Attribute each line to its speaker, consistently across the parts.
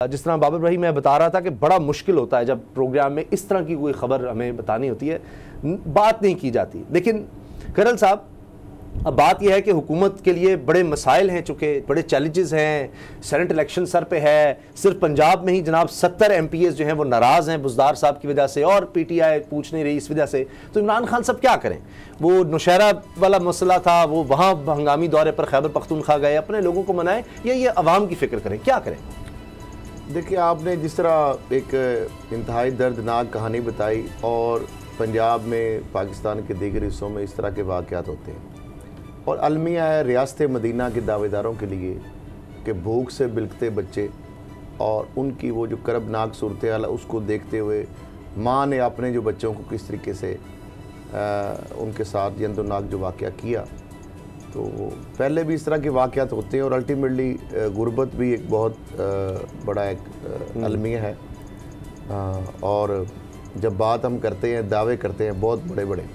Speaker 1: जिस तरह बाबर भाई मैं बता रहा था कि बड़ा मुश्किल होता है जब प्रोग्राम में इस तरह की कोई ख़बर हमें बतानी होती है, बात नहीं की जाती। लेकिन कर्नल साहब, अब बात यह है कि हुकूमत के लिए बड़े मसाइल हैं, चूँकि बड़े चैलेंजेस हैं, सेनेट इलेक्शन सर पे है। सिर्फ पंजाब में ही जनाब 70 MPs जो हैं वो नाराज़ हैं बुज़दार साहब की वजह से, और PTI पूछ नहीं रही इस वजह से। तो इमरान खान साहब क्या करें? वो नौशहरा वाला मसला था, वो वहाँ हंगामी दौरे पर खैबर पख्तूनख्वा गए, अपने लोगों को मनाएं, या ये अवाम की फ़िक्र करें? क्या करें?
Speaker 2: देखिए, आपने जिस तरह एक इंतहाई दर्दनाक कहानी बताई, और पंजाब में पाकिस्तान के दीगर हिस्सों में इस तरह के वाक़यात होते हैं, और अलमिया है रियासत मदीना के दावेदारों के लिए कि भूख से बिलखते बच्चे और उनकी वो जो करबनाक सूरत हाल है उसको देखते हुए माँ ने अपने जो बच्चों को किस तरीके से उनके साथ जंदोनाक जो वाक़या किया। तो पहले भी इस तरह के वाक़यात होते हैं, और अल्टीमेटली गुर्बत भी एक बहुत बड़ा एक अलमिया है। और जब बात हम करते हैं, दावे करते हैं बहुत बड़े बड़े,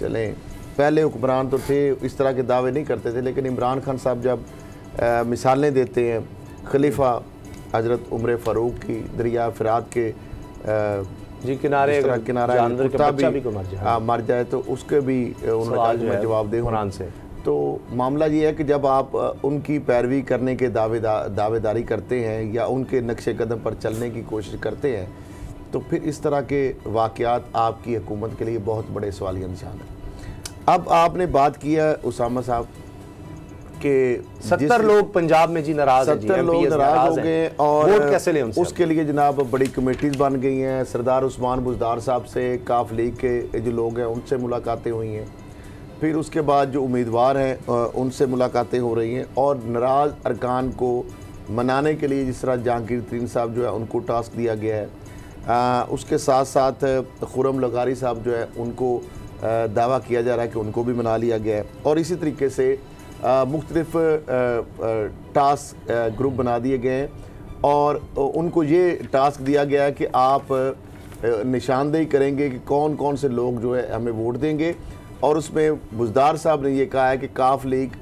Speaker 2: चलें पहले हुक्मरान तो थे इस तरह के दावे नहीं करते थे, लेकिन इमरान खान साहब जब मिसालें देते हैं, खलीफा हज़रत उमर फ़ारूक की दरिया फ़रात के
Speaker 1: जी किनारे
Speaker 2: कुत्ता भी मर जाए तो उसके भी उन्होंने जवाब दे कुरान से। तो मामला ये है कि जब आप उनकी पैरवी करने के दावेदारी करते हैं या उनके नक्शे कदम पर चलने की कोशिश करते हैं, तो फिर इस तरह के वाक़यात आपकी हुकूमत के लिए बहुत बड़े सवालिया निशान है। अब आपने बात किया उसामा साहब के
Speaker 1: 70 लोग पंजाब में जी नाराज हैं,
Speaker 2: 70 लोग नाराज हो गए, और
Speaker 1: वोट कैसे लें उनसे? उसके
Speaker 2: लिए जनाब बड़ी कमेटीज़ बन गई हैं। सरदार उस्मान बुज़दार साहब से, काफ लीग के जो लोग हैं उनसे मुलाकातें हुई हैं, फिर उसके बाद जो उम्मीदवार हैं उनसे मुलाकातें हो रही हैं, और नाराज़ अरकान को मनाने के लिए जिस तरह जहांगीर तरीन साहब जो है उनको टास्क दिया गया है, उसके साथ साथ खुरम लगारी साहब जो है उनको दावा किया जा रहा है कि उनको भी मना लिया गया है, और इसी तरीके से मुख्तलिफ टास्क ग्रुप बना दिए गए हैं, और उनको ये टास्क दिया गया है कि आप निशानदेही करेंगे कि कौन कौन से लोग जो है हमें वोट देंगे। और उसमें बुज़दार साहब ने ये कहा है कि काफ लीग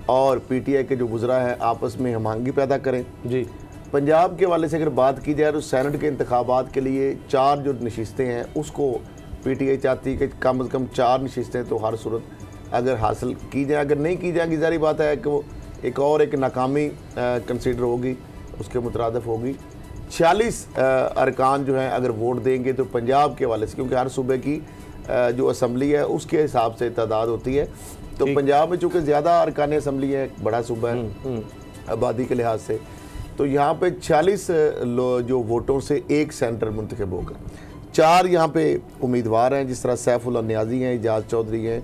Speaker 2: और PTI के जो गुजरा है आपस में हमआहंगी पैदा करें। जी, पंजाब के हवाले से अगर बात की जाए तो सेनेट के इंतखाबात के लिए 4 जो नशिस्तें हैं उसको PTI चाहती है कि कम से कम 4 नशिस्तें तो हर सूरत अगर हासिल की जाए, अगर नहीं की जाएगी ज़ाहिर बात है कि वो एक नाकामी कंसीडर होगी, उसके मुतरादिफ होगी। 46 अरकान जो हैं अगर वोट देंगे तो पंजाब के हवाले से, क्योंकि हर सूबे की जो असम्बली है उसके हिसाब से तादाद होती है, तो पंजाब में चूँकि ज़्यादा अरकान असम्बली है, बड़ा सूबा है आबादी के लिहाज से, तो यहाँ पे 46 जो वोटों से एक सेंटर मुंतखब होगा। 4 यहाँ पे उम्मीदवार हैं, जिस तरह सैफुल्लाह नियाज़ी हैं, एजाज चौधरी हैं,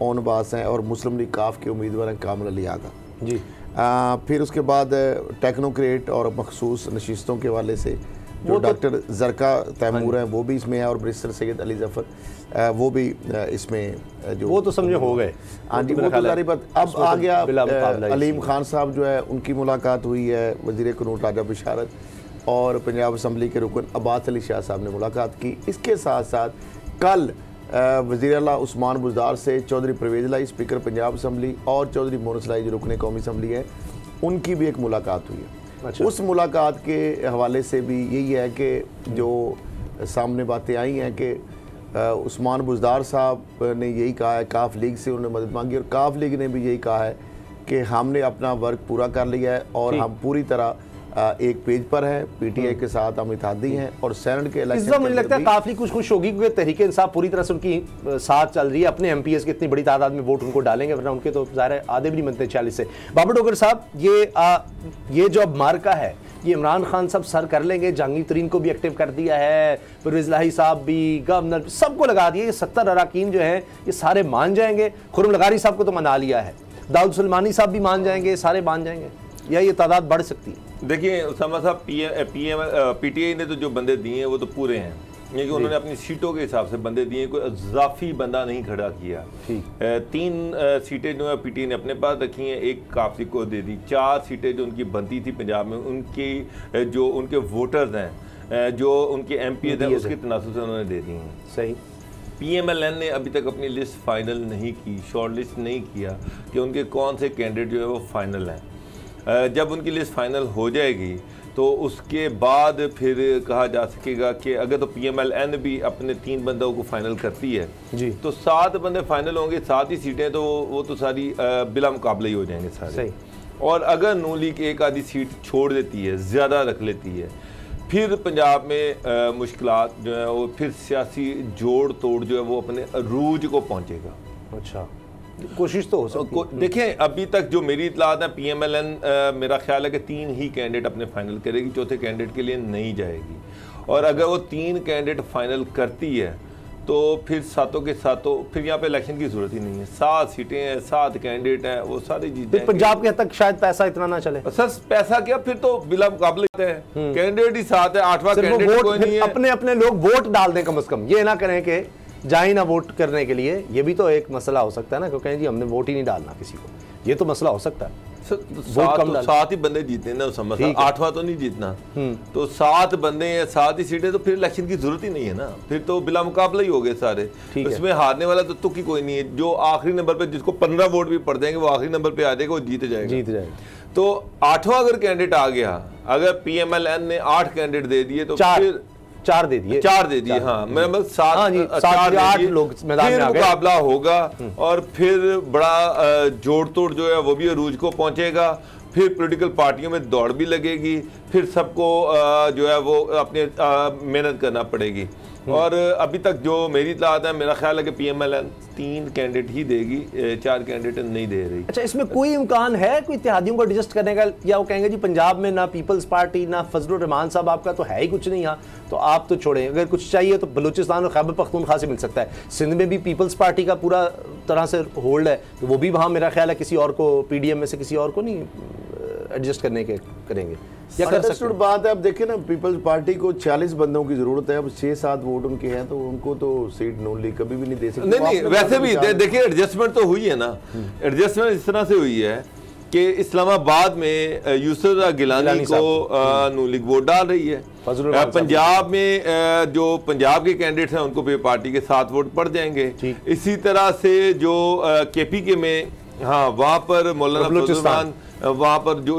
Speaker 2: ओन बास हैं, और मुस्लिम लीग काफ के उम्मीदवार हैं कामिल अली आगा जी। फिर उसके बाद टेक्नोक्रेट और मखसूस नशिस्तों के हवाले से जो डॉक्टर जरका तैमूर हैं वो भी इसमें है, और बैरिस्टर सैयद अली जफ़र वो भी इसमें जो
Speaker 1: वो तो समझे हो गए।
Speaker 2: हाँ जी, वो तो सारी बात। अब आ गया अलीम खान साहब जो है उनकी मुलाकात हुई है, वज़ीर क़ानून राजा बिशारत और पंजाब असम्बली के रुकन अब्बास अली शाह साहब ने मुलाकात की। इसके साथ साथ कल वज़ीर आला उस्मान बुज़दार से चौधरी परवेज़ लाई स्पीकर पंजाब असम्बली और चौधरी मोनस लाई जो रुकन कौमी असम्बली है उनकी भी एक मुलाकात हुई है। अच्छा। उस मुलाकात के हवाले से भी यही है कि जो सामने बातें आई हैं कि उस्मान बुज़दार साहब ने यही कहा है, काफ लीग से उन्होंने मदद मांगी, और काफ लीग ने भी यही कहा है कि हमने अपना वर्क पूरा कर लिया है और हम पूरी तरह एक पेज पर है, PTI के साथ हम इत्तेहादी हैं, और सेनेट के इलेक्शन
Speaker 1: मुझे लगता है काफी कुछ खुश होगी, क्योंकि तहरीक इंसाफ पूरी तरह से उनकी साथ चल रही है। अपने MPs की इतनी बड़ी तादाद में वोट उनको डालेंगे, वरना उनके तो ज़ाहिर है आधे भी नहीं बनते 40 से। बाबर डोगर साहब, ये जो अब मार्का है ये इमरान खान साहब सर कर लेंगे? जहांगीर तरीन को भी एक्टिव कर दिया है, परवेज़ लाही साहब भी, गवर्नर, सबको लगा दिया। ये 70 अरकान जो हैं ये सारे मान जाएंगे? खुरम लगारी साहब को तो मना लिया है, दाऊद सुलेमानी साहब भी मान जाएंगे, सारे मान जाएंगे, या ये तादाद बढ़ सकती है?
Speaker 3: देखिए उसामा साहब, PTI ने तो जो बंदे दिए हैं वो तो पूरे हैं, क्योंकि उन्होंने अपनी सीटों के हिसाब से बंदे दिए, कोई इजाफी बंदा नहीं खड़ा किया। 3 सीटें जो है PTI ने अपने पास रखी हैं, 1 काफी को दे दी। 4 सीटें जो उनकी बनती थी पंजाब में, उनकी जो उनके वोटर्स हैं, जो उनके MPs हैं, उसके तनासुब से उन्होंने दे दी हैं। सही। PMLN ने अभी तक अपनी लिस्ट फाइनल नहीं की, शॉर्ट लिस्ट नहीं किया कि उनके कौन से कैंडिडेट जो है वो फाइनल हैं। जब उनकी लिस्ट फाइनल हो जाएगी तो उसके बाद फिर कहा जा सकेगा कि अगर तो PMLN भी अपने 3 बंदों को फाइनल करती है
Speaker 1: जी,
Speaker 3: तो 7 बंदे फाइनल होंगे, 7 ही सीटें, तो वो तो सारी बिला मुकाबले ही हो जाएंगे सारे।
Speaker 1: सही।
Speaker 3: और अगर नून लीग एक आधी सीट छोड़ देती है, ज़्यादा रख लेती है, फिर पंजाब में मुश्किलात जो है वो फिर सियासी जोड़ तोड़ जो है वो अपने अरूज को पहुंचेगा।
Speaker 1: अच्छा, कोशिश तो हो सकती है।
Speaker 3: देखें अभी तक जो मेरी इतलात है PMLN मेरा ख्याल है कि 3 ही कैंडिडेट अपने फाइनल करेगी, चौथे कैंडिडेट के लिए नहीं जाएगी। और अगर वो 3 कैंडिडेट फाइनल करती है तो फिर 7 के 7 फिर यहाँ पे इलेक्शन की जरूरत ही नहीं है। 7 सीटें हैं, 7 कैंडिडेट हैं, वो सारे जीत जाएंगे।
Speaker 1: पंजाब के हद तक शायद पैसा इतना ना चले।
Speaker 3: सर पैसा क्या, फिर तो बिला मुकाबले हैं, कैंडिडेट ही 7 है, 8वां कैंडिडेट कोई नहीं है।
Speaker 1: अपने अपने लोग वोट डाल दें कम से कम, ये ना करें कि जाए ना वोट करने के लिए। ये भी तो एक मसला हो सकता है ना, क्योंकि जी हमने वोट ही नहीं डालना किसी को, ये तो मसला हो सकता है।
Speaker 3: तो 7 ही बंदे जीते ना, समझ 8वां तो नहीं जीतना। तो 7 बंदे हैं, 7 ही सीटें, तो फिर इलेक्शन की जरूरत ही नहीं है ना, फिर तो बिला मुकाबला ही हो गए सारे। इसमें हारने वाला तो तुक ही कोई नहीं है। जो आखिरी नंबर पे जिसको 15 वोट भी पड़ जाएंगे वो आखिरी नंबर पे आ जाएगा, वो जीत जाएगा। तो 8वां अगर कैंडिडेट आ गया, अगर PMLN ने 8 कैंडिडेट दे दिए तो फिर
Speaker 1: 4 दे दिए,
Speaker 3: 4 दे दिए, हाँ मेरा मतलब 7
Speaker 1: लोग मैदान में आ गए।
Speaker 3: मुकाबला होगा और फिर बड़ा जोड़ तोड़ जो है वो भी अरूज को पहुंचेगा। फिर पॉलिटिकल पार्टियों में दौड़ भी लगेगी, फिर सबको जो है वो अपने मेहनत करना पड़ेगी। और अभी तक जो मेरी इत्तलात है, मेरा ख्याल है कि PMLN 3 कैंडिडेट ही देगी, 4 कैंडिडेट नहीं दे रही।
Speaker 1: अच्छा, इसमें कोई इम्कान है कोई इत्तेहादियों को एडजस्ट करने का, या वो कहेंगे जी पंजाब में ना पीपल्स पार्टी ना फजलुर रहमान साहब आपका तो है ही कुछ नहीं यहाँ, तो आप तो छोड़ें, अगर कुछ चाहिए तो बलूचिस्तान और खैबर पख्तूनख्वा से मिल सकता है। सिंध में भी पीपल्स पार्टी का पूरा तरह से होल्ड है, तो वो भी वहाँ मेरा ख्याल है किसी और को, PDM में से किसी और को नहीं एडजस्ट करने के करेंगे या कर सकते हैं।
Speaker 2: बात है, अब देखिए ना, पीपल्स पार्टी को 40 बंदों की जरूरत है, अब 6-7 वोट उनके हैं, तो उनको तो सीट नून लीग कभी भी नहीं दे सकती।
Speaker 3: नहीं, वैसे भी देखिए एडजस्टमेंट तो हुई है ना। एडजस्टमेंट इस तरह से हुई है कि इस्लामाबाद में यूसुफ गिलानी को नून लीग वोट डाल रही है। पंजाब में जो पंजाब के कैंडिडेट्स हैं उनको पार्टी के 7 वोट पड़ जाएंगे। इसी तरह से जो KPK में, हाँ वहाँ पर मौलाना बलूचिस्तान, वहाँ पर जो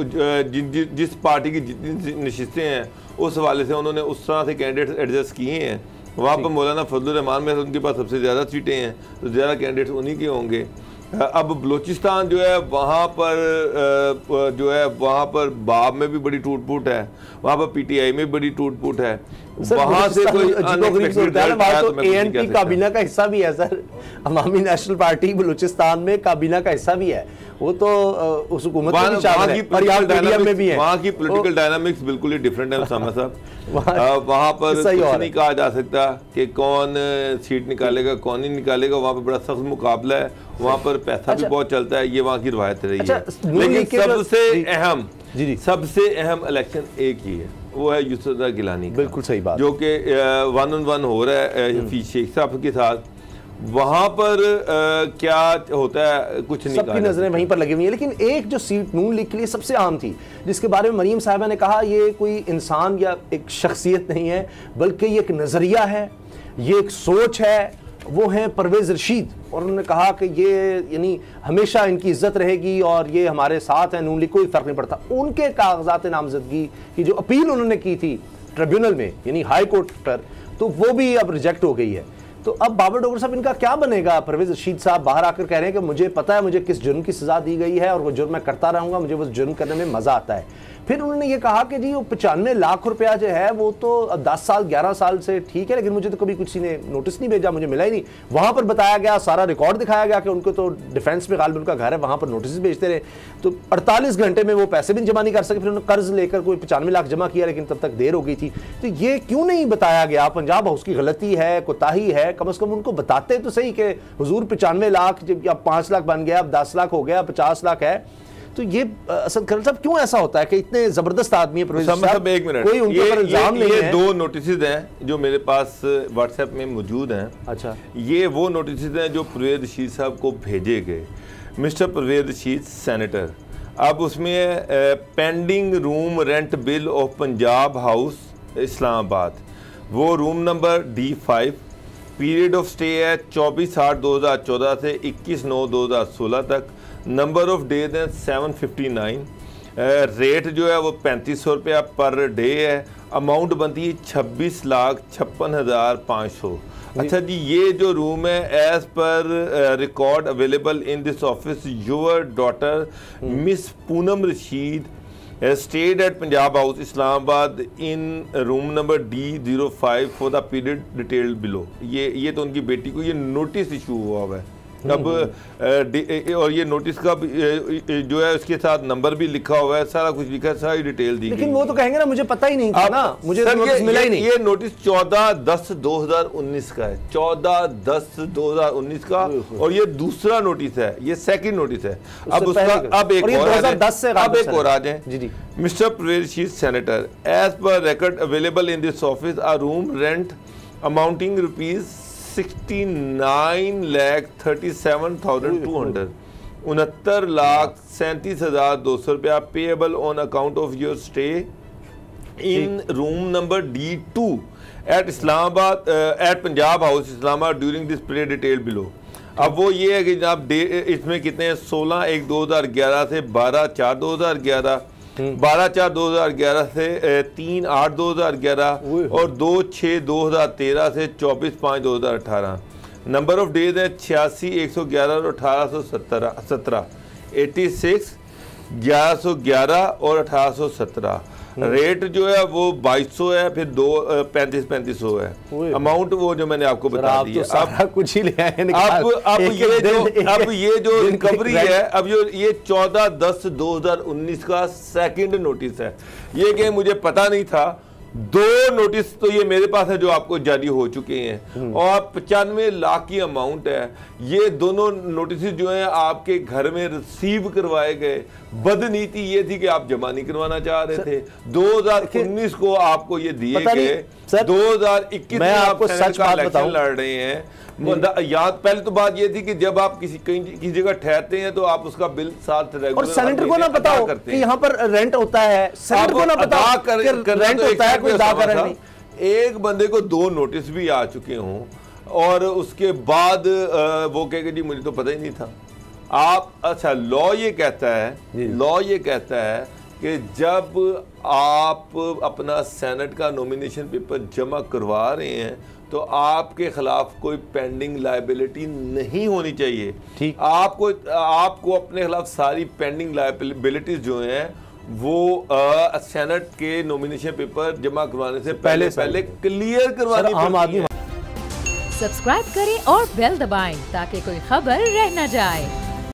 Speaker 3: जिस पार्टी की जितनी नशिस्तें हैं उस हवाले से उन्होंने उस तरह से कैंडिडेट एडजस्ट किए हैं। वहाँ पर मौलाना फजलुर रहमान में उनके पास सबसे ज़्यादा सीटें हैं, तो ज़्यादा कैंडिडेट्स उन्हीं के होंगे। अब बलूचिस्तान जो है वहाँ पर बाब में भी बड़ी टूट फूट है, वहाँ पर PTI में बड़ी टूट फूट है। वहाँ से कोई
Speaker 1: ANP काबीना का हिस्सा भी है सर, अवामी नेशनल पार्टी बलूचिस्तान में काबीना का हिस्सा भी है, वो तो उस हुकूमत में भी शामिल है, और यहाँ PDM में भी है।
Speaker 3: वहाँ की पॉलिटिकल डायनामिक्स बिल्कुल ही डिफरेंट है उसामा साहब। वहाँ पर कुछ नहीं कहा जा सकता कि कौन सीट निकालेगा कौन नहीं निकालेगा, वहाँ पर बड़ा सख्त मुकाबला है, वहाँ पर पैसा भी बहुत चलता है, ये वहाँ की रवायत रही है। लेकिन सबसे अहम इलेक्शन एक ही है, वो है यूसुफ गिलानी का।
Speaker 1: बिल्कुल सही बात,
Speaker 3: जो कि 1-on-1 हो रहा है हफीज शेख साहब के साथ। वहाँ पर क्या होता है कुछ नहीं,
Speaker 1: सबकी नजरें वहीं पर लगी हुई है। लेकिन एक जो सीट नून लीग के लिए सबसे अहम थी, जिसके बारे में मरीम साहिबा ने कहा ये कोई इंसान या एक शख्सियत नहीं है बल्कि ये एक नज़रिया है, ये एक सोच है, वो हैं परवेज़ रशीद। और उन्होंने कहा कि ये यानी हमेशा इनकी इज्जत रहेगी और ये हमारे साथ हैं, नून लीग कोई फ़र्क नहीं पड़ता। उनके कागजात नामजदगी की जो अपील उन्होंने की थी ट्रिब्यूनल में यानी हाई कोर्ट पर, तो वो भी अब रिजेक्ट हो गई है। तो अब बाबर डोगर साहब इनका क्या बनेगा? परवेज़ रशीद साहब बाहर आकर कह रहे हैं कि मुझे पता है मुझे किस जुर्म की सज़ा दी गई है और वो जुर्म मैं करता रहूँगा, मुझे उस जुर्म करने में मज़ा आता है। फिर उन्होंने ये कहा कि जी वो 95 लाख रुपया जो है वो तो 10 साल 11 साल से ठीक है, लेकिन मुझे तो कभी किसी ने नोटिस नहीं भेजा, मुझे मिला ही नहीं। वहाँ पर बताया गया, सारा रिकॉर्ड दिखाया गया कि उनको तो डिफेंस में गालिब उनका घर है, वहाँ पर नोटिस भेजते रहे, तो 48 घंटे में वो पैसे भी जमा नहीं कर सके। फिर उन्होंने कर्ज लेकर कोई 95 लाख जमा किया, लेकिन तब तक देर हो गई थी। तो ये क्यों नहीं बताया गया? पंजाब हाउस की गलती है, कोताही है, कम से कम उनको बताते तो सही कि हुजूर 95 लाख जब अब 5 लाख बन गया, अब 10 लाख हो गया, 50 लाख है। तो ये असद खरल साहब क्यों ऐसा होता है कि इतने जबरदस्त आदमी है
Speaker 3: साहब, एक मिनट,
Speaker 1: कोई उनके ऊपर इल्जाम नहीं है।
Speaker 3: 2 नोटिस हैं जो मेरे पास व्हाट्सएप में मौजूद हैं।
Speaker 1: अच्छा, ये
Speaker 3: वो नोटिस हैं जो परवेज़ रशीद साहब को भेजे गए। मिस्टर परवेज़ रशीद सेनेटर, अब उसमें pending room rent bill of Punjab house Islamabad, वो room number D5, period of stay है 24/8/2014 से 21/9/2016 तक, नंबर ऑफ डेज हैं 759, रेट जो है वो 3500 रुपया पर डे है। अमाउंट बनती है 26,56,500। अच्छा जी, ये जो रूम है as per record available in this office your daughter miss Poonam Rashid stayed at Punjab House, Islamabad in room number D05 for the period detailed below। ये तो उनकी बेटी को ये नोटिस इशू हुआ है। अब और ये नोटिस का जो है उसके साथ नंबर भी लिखा हुआ है, सारा कुछ लिखा है, सारी डिटेल दी।
Speaker 1: लेकिन वो तो कहेंगे ना मुझे पता ही नहीं था ना, मुझे तो नोटिस मिला ही नहीं।
Speaker 3: ये नोटिस 14/10/2019 का है, 14/10/2019 का, और ये दूसरा नोटिस है, ये सेकंड नोटिस है। अब उसका अब एक और आ जाए। Mister Parvez Rashid senator, as per record available in this office a room rent amounting ₹69,37,200 69,37,200 रुपया payable on account of your stay in room number D2 at Islamabad at Punjab house Islamabad during this period detail below. अब वो ये है कि जनाब इसमें कितने हैं, 16/1/2011 से 12/4/2011, 12/4/2011 से 3/8/2011 और 2/6/2013 से 24/5/2018। नंबर ऑफ डेज है 86, 111 और 1817, 86, 1111 और 1817। रेट जो है वो 2200 है, फिर 3500 है। अमाउंट वो जो मैंने आपको बता दी है।
Speaker 1: अब कुछ ही ले आए।
Speaker 3: अब ये जो रिकवरी है, अब ये 14/10/2019 का सेकंड नोटिस है। ये कि मुझे पता नहीं था। 2 नोटिस तो ये मेरे पास है जो आपको जारी हो चुके हैं, और 95 लाख की अमाउंट है। ये दोनों नोटिस जो हैं आपके घर में रिसीव करवाए गए। बदनीति ये थी कि आप जमा नहीं करवाना चाह रहे थे। 2019 को आपको ये दिए गए, 2021 में आप सच का इलेक्शन लड़ रहे हैं। याद पहले तो बात ये थी कि जब आप किसी जगह ठहरते हैं तो आप उसका बिल साथ
Speaker 1: और सेनेटर को ना पता हो कि यहाँ पर रेंट होता है, सेनेटर को ना पता रेंट होता है, कोई अदा कर नहीं।
Speaker 3: एक बंदे को 2 नोटिस भी आ चुके हों और उसके बाद वो कहेगा जी मुझे तो पता ही नहीं था। आप अच्छा, लॉ ये कहता है कि जब आप अपना सेनेट का नॉमिनेशन पेपर जमा करवा रहे हैं तो आपके खिलाफ कोई पेंडिंग लायबिलिटी नहीं होनी चाहिए।
Speaker 1: ठीक,
Speaker 3: आपको अपने खिलाफ सारी पेंडिंग लायबिलिटीज जो हैं वो सेनेट के नॉमिनेशन पेपर जमा करवाने से पहले क्लियर करवानी पड़ती है।
Speaker 4: सब्सक्राइब करें और बेल दबाएं ताकि कोई खबर रह न जाए।